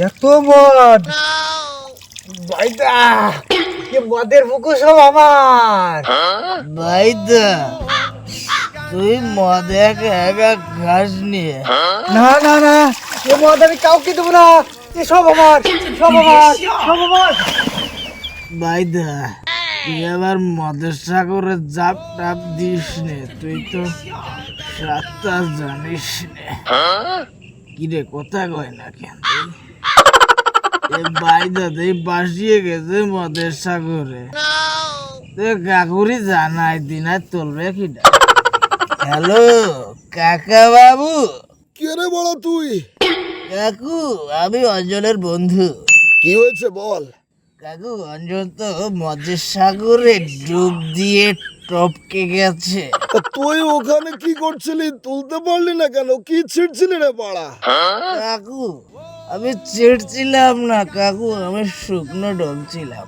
এত মদ ভাইদা, কি মদের বুকু সব আমার। ভাইদা তুই মদ একা একা খাস নিয়ে। না না না, এ মদ আমি কাউকে দেবো না, এ সব আমার, সব আমার, সব আমার। ভাইদা তুই আবার মদের সাগরে জাপ টাপ দিস নে, তুই তো সাঁতার জানিস নে। কিরে কথা কয় না কেন? ভাইদা তুই বাসিয়ে গেছে মদের সাগরে, তুই কাকুরি জানাই দিন আর তুলবে কিনা। হ্যালো কাকা বাবু। কে রে বড় তুই? কাকু আমি অঞ্জলের বন্ধু। কি হয়েছে বল। কাকু অঞ্জল তো মদের সাগরে ডুব দিয়ে টপকে গেছে। তা তুই ওখানে কি করছিলি? তুলতে পারলি না কেন? কি ছিড়ছিলি রে পাড়া? কাকু আমি চিড়ছিলাম না কাকু, আমি শুকনো ডলছিলাম।